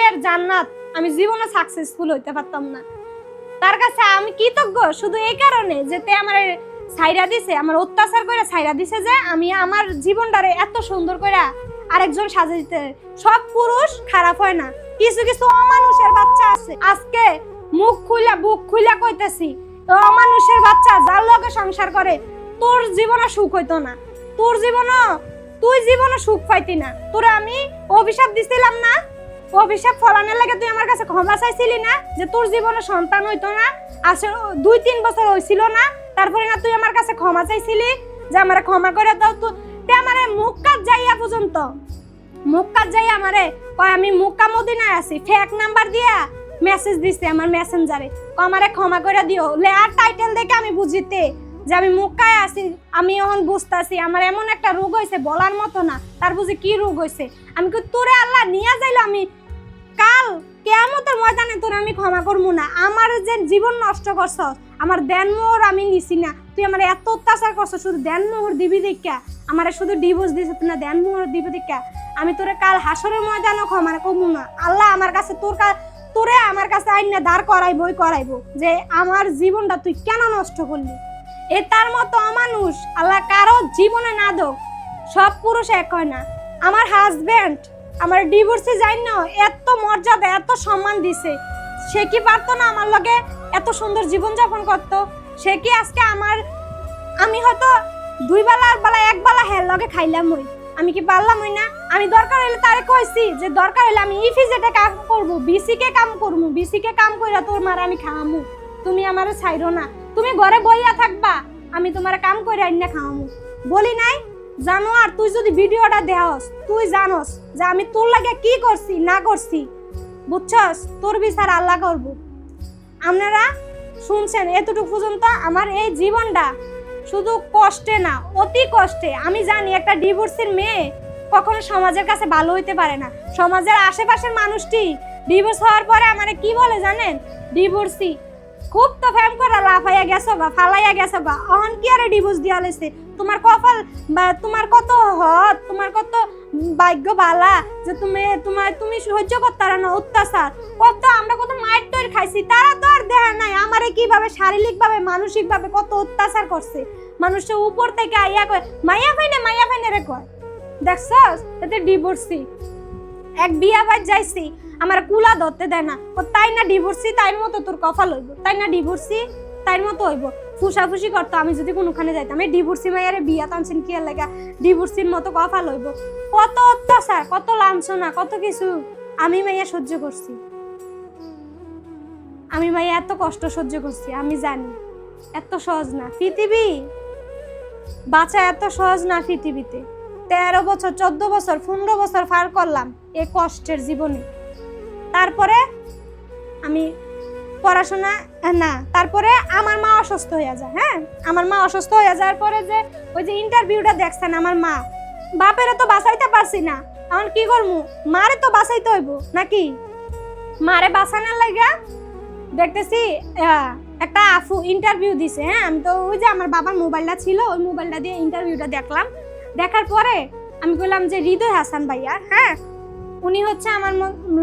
পরকালের জান্নাত আমি জীবনে সাকসেসফুল হইতে পারতাম না। তার কাছে আমি কৃতজ্ঞ শুধু এই কারণে যে তে আমার ছাইরা দিছে, আমার অত্যাচার করে ছাইরা দিছে, যে আমি আমার জীবনটারে এত সুন্দর করে আরেকজন সাজা দিতে। সব পুরুষ খারাপ হয় না, কিছু কিছু অমানুষের বাচ্চা আছে। আজকে মুখ খুইলা বুক খুইলা কইতেছি, অমানুষের বাচ্চা যার লগে সংসার করে তোর জীবনে সুখ হইতো না, তুই জীবনে সুখ পাইতি না। তোরা আমি অভিশাপ দিছিলাম না, অভিশাপ ফলানোর লাগে তুই আমার কাছে ক্ষমা চাইছিলি না, যে তোর জীবনে সন্তান হইতো না, আসলে 2-3 বছর হইছিল না, তারপরে না তুই আমার কাছে ক্ষমা চাইছিলি যে আমারে ক্ষমা করে দাও। তুই আমারে মুখ কাজ যাইয়া পর্যন্ত আমারে কয় আমি মক্কা মদিনায় আছি, ফেক নাম্বার দিয়া মেসেজ দিছে আমার মেসেঞ্জারে, আমারে ক্ষমা করে দিও। লেয়ার টাইটেল দেখে আমি বুঝিতে যে আমি মক্কায় আছি, আমি এখন বুঝতাছি আমার এমন একটা রোগ হয়েছে বলার মতো না। তার বুঝি কি রোগ হয়েছে, আমি তোরে আল্লাহ নিয়ে যাইলো, আমি কাল কিয়ামতের ময়দানে তোরে আমি ক্ষমা করবো না। আমার যে জীবন নষ্ট করছস, আমার দেনমোহর আমি নিছি না, তুই আমার এত অত্যাচার করছস, শুধু দেনমোহর দিবি দেখা আমারে শুধু ডিভোর্স দিছে না, দেনমোহর দিবি দেখা আমি তোরে কাল হাসরের ময়দানও ক্ষমা করবো না। আল্লাহ আমার কাছে তোরে আমার কাছে আইনা দাঁড় করাইবো যে আমার জীবনটা তুই কেন নষ্ট করলি। এ তার মতো অমানুষ আল্লাহ কারো জীবনে না দোক, সব পুরুষ এক হয় না। আমার হাজবেন্ড আমার ডিভোর্সে যাই না, এত মর্যাদা এত সম্মান দিছে, সে কি পারতো না আমার লগে এত সুন্দর জীবন যাপন করতো? সে কি আজকে আমি হয়তো 2 বেলার বেলা 1 বেলা হের লগে খাইলাম হই, আমি কি পারলাম হই না? আমি দরকার হইলে তারে কইছি যে দরকার হইলে আমি ইফিজেটে কাম করব, বিসিকে কাম কইরা তোর মার আমি খাওয়ামু, তুমি আমারে ছাইরো না, তুমি ঘরে বইয়া থাকবা, আমি তোমার কাম কইরা আইনা খাওয়ামু। বলি নাই জানো? আর তুই যদি ভিডিওটা দেহস তুই জানোস যে আমি তোর লাগে কি করছি না করছি, বুঝছস? তোর বিচার আল্লাহ করব। আপনারা শুনছেন এতটুকু পর্যন্ত। আমার এই জীবনটা শুধু কষ্টে না, অতি কষ্টে। আমি জানি একটা ডিভোর্সের মেয়ে কখনো সমাজের কাছে ভালো হইতে পারে না। সমাজের আশেপাশের মানুষটি ডিভোর্স হওয়ার পরে আমারে কি বলে জানেন? ডিভোর্সি, খুব তো ফ্যাম করে লাফাইয়া গেছো গা, ফালাইয়া গেছো গা, অহন কি আরে ডিভোর্স দিয়া লাইছে? তোমার কপাল বা তোমার কত হত, তোমার কত ভাগ্য বালা যে তুমি সহ্য করতে পারো না অত্যাচার। আমরা কত মায়ের তৈর খাইছি, তারা তো আর দেখা নাই আমারে কিভাবে শারীরিকভাবে মানসিকভাবে কত অত্যাচার করছে। মানুষের উপর থেকে আইয়া কয় মাইয়া ফাইনে রে কয়, দেখছস? এতে ডিভোর্সি। এক বিয়া বাদ যাইছি, আমার কুলা ধরতে দেয় না, ও তাই না ডিভোর্সি, তাই মতো তোর কপাল হইব, তাই না ডিভোর্সি, তাই মতো হইব। ফুসাফুসি করতো আমি যদি কোনোখানে যাইতাম, এই ডিভোর্সি মাইয়ারে বিয়া টানছেন কি লাগা, ডিভোর্সির মতো কপাল হইব। কত অত্যাচার, কত লাঞ্ছনা, কত কিছু আমি মাইয়া সহ্য করছি, আমি মাইয়া এত কষ্ট সহ্য করছি। আমি জানি এত সহজ না পৃথিবী, বাঁচা এত সহজ না পৃথিবীতে। 13 বছর 14 বছর 15 বছর পার করলাম এই কষ্টের জীবনে। তারপরে আমি পড়াশোনা না, তারপরে আমার মা অসুস্থ হয়ে যায়। হ্যাঁ, আমার মা অসুস্থ হয়ে যাওয়ার পরে যে ওই যে ইন্টারভিউটা দেখছেন, আমার মা বাপেরে তো বাঁচাইতে পারছি না, এখন কি করবো? মারে তো বাঁচাইতে হইব নাকি? মারে বাঁচানোর লাগা দেখতেছি একটা আফু ইন্টারভিউ দিছে। হ্যাঁ, আমি তো ওই যে আমার বাবার মোবাইলটা ছিল, ওই মোবাইলটা দিয়ে ইন্টারভিউটা দেখলাম। দেখার পরে আমি বললাম যে হৃদয় হাসান ভাইয়া, হ্যাঁ, উনি হচ্ছে আমার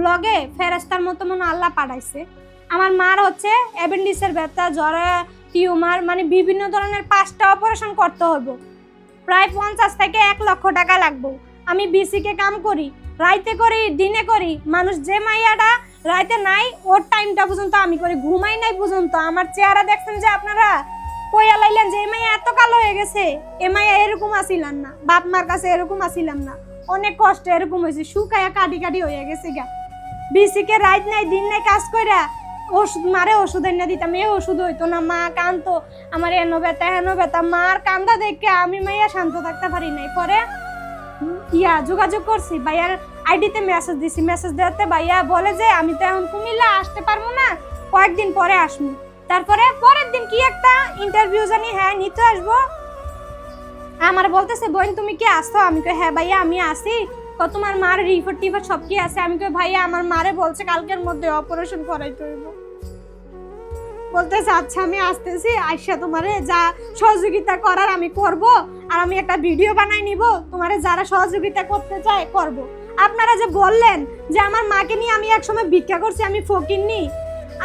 লগে ফেরেশতার মতো মনে আল্লাহ পাঠাইছে। আমার মার হচ্ছে অ্যাপেন্ডিক্সের ব্যথা, জ্বর, টিউমার, মানে বিভিন্ন ধরনের 5টা অপারেশন করতে হইব, প্রায় 50 থেকে 1 লক্ষ টাকা লাগবে। আমি বিসিকে কাম করি, রাইতে করি, দিনে করি। মানুষ যে মাইয়াটা রাইতে নাই, ওর টাইমটা পর্যন্ত আমি করি, ঘুমাই নাই পর্যন্ত। আমার চেহারা দেখছেন যে আপনারা কইয়া লাইলেন যে এ মাইয়া এত কালো হয়ে গেছে, এ মাইয়া এরকম আসিলাম না, বাপ মার কাছে এরকম আসিলাম না, অনেক কষ্ট এরকম হয়েছে, শুকায়া কাটি হয়ে গেছে গা। বিসিকে রাইত নাই দিন নাই কাজ কইরা ওষুধ মারে, ওষুধ এনে দিতাম, এ ওষুধ হইতো না, মা কান্দতো, আমার এনো ব্যথা, মার কান্দা দেখে আমি মাইয়া শান্ত থাকতে পারি নাই। পরে যোগাযোগ করছি, ভাইয়ার আইডিতে মেসেজ দিছি, মেসেজ দেওয়াতে ভাইয়া বলে যে আমি তো এখন কুমিল্লা আসতে পারবো না, কয়েকদিন পরে আসবো। তারপরে পরের দিন কি একটা ইন্টারভিউ জানি, হ্যাঁ নিতে আসবো। আমার বলতেছে বোন তুমি কি আসছো? আমি কই হ্যাঁ ভাইয়া আমি আসি। তোমার মার রিপোর্ট সব কি আছে? আমি কই ভাইয়া আমার মারে বলছে কালকের মধ্যে অপারেশন করাইতে হইব। বলতেছে আচ্ছা আমি আসতেছি, আইসা তোমারে যা সহযোগিতা করার আমি করব, আর আমি একটা ভিডিও বানাই নিব, তোমারে যারা সহযোগিতা করতে চায় করব। আপনারা যে বললেন যে আমার মাকে নিয়ে আমি একসময় ভিক্ষা করছি, আমি ফকিন্নি,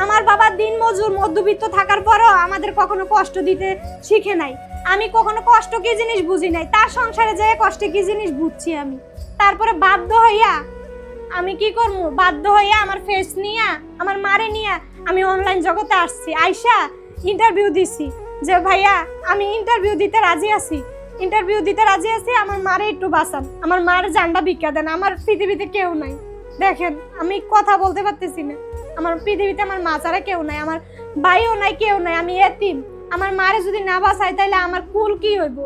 আমার বাবা দিন মজুর মধ্যবিত্ত থাকার পরও আমাদের কখনো কষ্ট দিতে শিখে নাই, আমি কখনো কষ্ট কি জিনিস বুঝি নাই, তার সংসারে যেয়ে কষ্টে কি জিনিস বুঝছি আমি। তারপরে বাধ্য হইয়া আমি কি করবো, বাধ্য হইয়া আমার ফেস নিয়ে আমার মারে নিয়ে আমি অনলাইন জগতে আসছি, আইসা ইন্টারভিউ দিছি যে ভাইয়া আমি ইন্টারভিউ দিতে রাজি আছি, আমার মারে একটু বাঁচান, আমার মার জানটা ভিক্ষা দেন, আমার পৃথিবীতে কেউ নাই। দেখেন আমি কথা বলতে পারতেছি না, আমার পৃথিবীতে আমার মা ছাড়া কেউ নাই, আমার ভাইও নাই, কেউ নাই, আমি এতিম। আমার মারে যদি না বাঁচাই তাহলে আমার কুল কি হইব,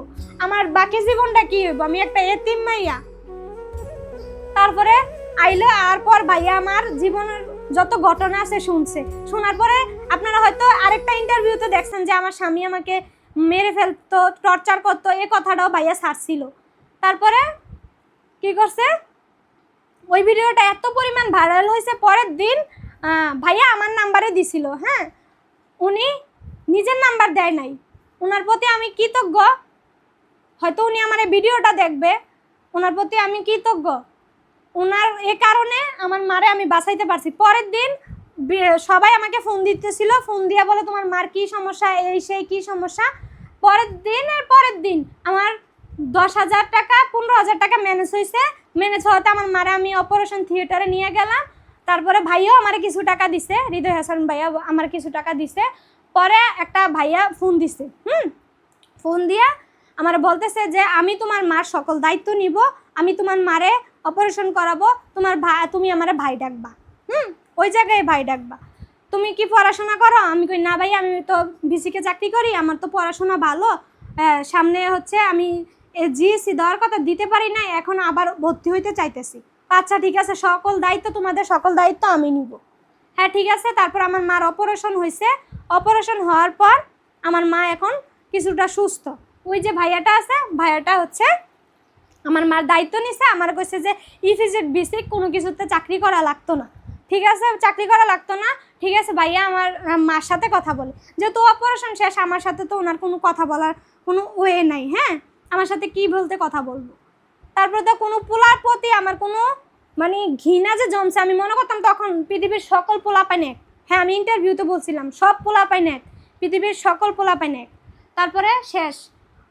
আমার বাকি জীবনটা কি হইব, আমি একটা এতিম মাইয়া। তারপরে আইলে আর পর ভাইয়া আমার জীবনের যত ঘটনা আছে শুনছে, শোনার পরে আপনারা হয়তো আরেকটা ইন্টারভিউতে দেখছেন যে আমার স্বামী আমাকে মেরে ফেলতো, টর্চার করতো, এই কথাটাও ভাইয়া ছাড়ছিল। তারপরে কি করছে, ওই ভিডিওটা এত পরিমাণ ভাইরাল হয়েছে, পরের দিন ভাইয়া আমার নাম্বারে দিছিল, হ্যাঁ উনি নিজের নাম্বার দেয় নাই, ওনার প্রতি আমি কৃতজ্ঞ, হয়তো উনি আমার এই ভিডিওটা দেখবে, ওনার প্রতি আমি কৃতজ্ঞ, ওনার এ কারণে আমার মারে আমি বাঁচাইতে পারছি। পরের দিন সবাই আমাকে ফোন দিতেছিল, ফোন দিয়া বলে তোমার মার কি সমস্যা, এই সেই কি সমস্যা। পরের দিন আমার 10,000 টাকা 15,000 টাকা ম্যানেজ হয়েছে, ম্যানেজ হওয়াতে আমার মারে আমি অপারেশন থিয়েটারে নিয়ে গেলাম। তারপরে ভাইয়াও আমার কিছু টাকা দিছে, হৃদয় হাসান ভাইয়া আমার কিছু টাকা দিছে। পরে একটা ভাইয়া ফোন দিছে, ফোন দিয়া আমার বলতেছে যে আমি তোমার মার সকল দায়িত্ব নিব, আমি তোমার মারে অপারেশন করাবো, তুমি আমার ভাই ডাকবা, ওই জায়গায় ভাই ডাকবা, তুমি কি পড়াশোনা করো? আমি কই না ভাই, আমি তো বিসিকে চাকরি করি, আমার তো পড়াশোনা ভালো, সামনে হচ্ছে আমি জিএসসি দেওয়ার কথা দিতে পারি না, এখন আবার ভর্তি হইতে চাইতেছি। আচ্ছা ঠিক আছে, তোমাদের সকল দায়িত্ব আমি নিব। হ্যাঁ ঠিক আছে। তারপর আমার মার অপারেশন হয়েছে, অপারেশন হওয়ার পর আমার মা এখন কিছুটা সুস্থ। ওই যে ভাইয়াটা আছে, ভাইয়াটা হচ্ছে আমার মার দায়িত্ব নিছে, আমার কইছে যে ইফিজেড বিসিক কোনো কিছুতে চাকরি করা লাগতো না, ঠিক আছে চাকরি করা লাগতো না, ঠিক আছে ভাইয়া আমার মার সাথে কথা বলে, যেহেতু অপারেশন শেষ, আমার সাথে তো ওনার কোনো কথা বলার কোনো ওয়ে নাই, হ্যাঁ আমার সাথে কি বলতে কথা বলবো। তারপরে তো কোনো পোলার প্রতি আমার কোনো মানে ঘৃণা যে জমছে, আমি মনে করতাম তখন পৃথিবীর সকল পোলা পায় নেক, হ্যাঁ আমি ইন্টারভিউতে বলছিলাম সব পোলা পায় নেক, পৃথিবীর সকল পোলা পায় নেক। তারপরে শেষ,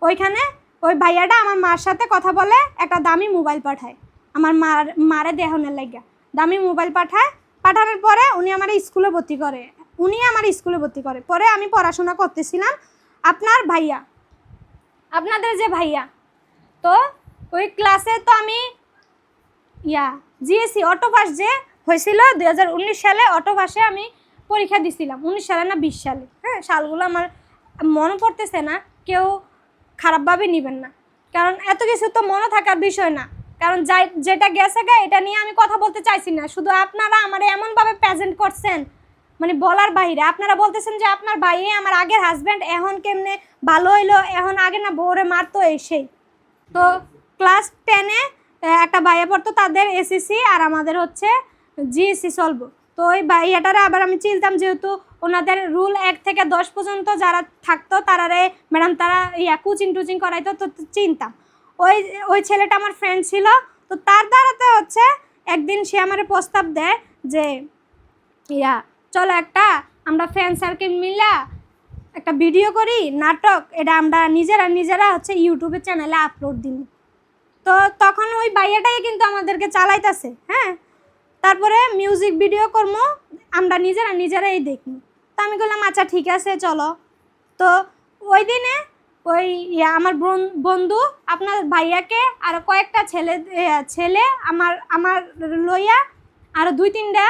ওইখানে ওই ভাইয়াটা আমার মার সাথে কথা বলে, একটা দামি মোবাইল পাঠায় আমার মারে দেহনের লাগিয়া, দামি মোবাইল পাঠানোর পরে উনি আমার স্কুলে ভর্তি করে, পরে আমি পড়াশোনা করতেছিলাম। আপনাদের যে ভাইয়া, তো ওই ক্লাসে তো আমি জিএসসি অটোপাস যে হয়েছিল 2019 সালে, অটোপাসে আমি পরীক্ষা দিছিলাম, 19 সালে না 20 সালে, হ্যাঁ সালগুলো আমার মনে পড়তেছে না, কেউ খারাপভাবে নেবেন না, কারণ এত কিছু তো মনে থাকার বিষয় না, কারণ যেটা গেছে এটা নিয়ে আমি কথা বলতে চাইছি না। শুধু আপনারা আমার এমনভাবে প্রেজেন্ট করছেন মানে বলার বাইরে, আপনারা বলতেছেন যে আপনার ভাই আমার আগের হাজব্যান্ড, এখন কেমনে ভালো হইলো, এখন আগে না বউরে মারতো সেই। তো ক্লাস 10-এ একটা ভাইয়া পড়তো, তাদের এসএসসি আর আমাদের হচ্ছে জিএসসি চলবো। তো ওই ভাইয়াটারে আবার আমি চিনতাম, যেহেতু ওনাদের রুল 1 থেকে 10 পর্যন্ত যারা থাকতো তারারে ম্যাডাম তারা কোচিং করাইতো, তো চিনতাম। ওই ছেলেটা আমার ফ্রেন্ড ছিল, তো তার দ্বারাতে হচ্ছে একদিন সে আমার প্রস্তাব দেয় যে চলো আমরা ফ্রেন্ড সার্কেল মিলা একটা ভিডিও করি, নাটক, এটা আমরা নিজেরা হচ্ছে ইউটিউবের চ্যানেলে আপলোড দিই। তো তখন ওই ভাইয়াটাই কিন্তু আমাদেরকে চালাইতেছে, হ্যাঁ তারপরে মিউজিক ভিডিও করবো, আমরা নিজেরাই দেখি। তো আমি বললাম আচ্ছা ঠিক আছে চলো। তো ওই দিনে ওই আমার বন্ধু আপনার ভাইয়াকে আর কয়েকটা ছেলে আমার লইয়া আরও 2-3টা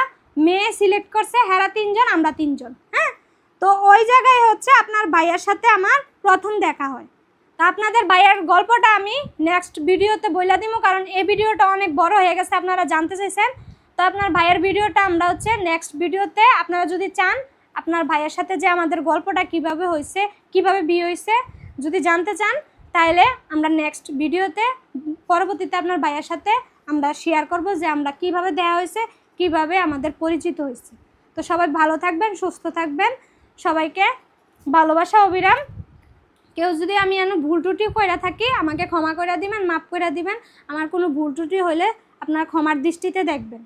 মেয়ে সিলেক্ট করছে, হেরা 3জন আমরা 3জন, হ্যাঁ। তো ওই জায়গায় হচ্ছে আপনার ভাইয়ার সাথে আমার প্রথম দেখা হয়। তো আপনাদের ভাইয়ার গল্পটা আমি নেক্সট ভিডিওতে বইলা দিব, কারণ এই ভিডিওটা অনেক বড় হয়ে গেছে, আপনারা জানতে চাইছেন। তো আপনার ভাইয়ের ভিডিওটা আমরা হচ্ছে নেক্সট ভিডিওতে, আপনারা যদি চান আপনার ভাইয়ের সাথে যে আমাদের গল্পটা কিভাবে হয়েছে, কিভাবে বিয়ে হয়েছে যদি জানতে চান, তাহলে আমরা নেক্সট ভিডিওতে পরবর্তীতে আপনার ভাইয়ের সাথে আমরা শেয়ার করব যে আমরা কিভাবে দেওয়া হয়েছে, কিভাবে আমাদের পরিচিত হয়েছে। তো সবাই ভালো থাকবেন, সুস্থ থাকবেন, সবাইকে ভালোবাসা অবিরাম। কেউ যদি আমি ভুল ত্রুটি করে থাকি আমাকে ক্ষমা করে দিবেন, মাফ করে দিবেন। আমার কোনো ভুল ত্রুটি হলে আপনার ক্ষমার দৃষ্টিতে দেখবেন।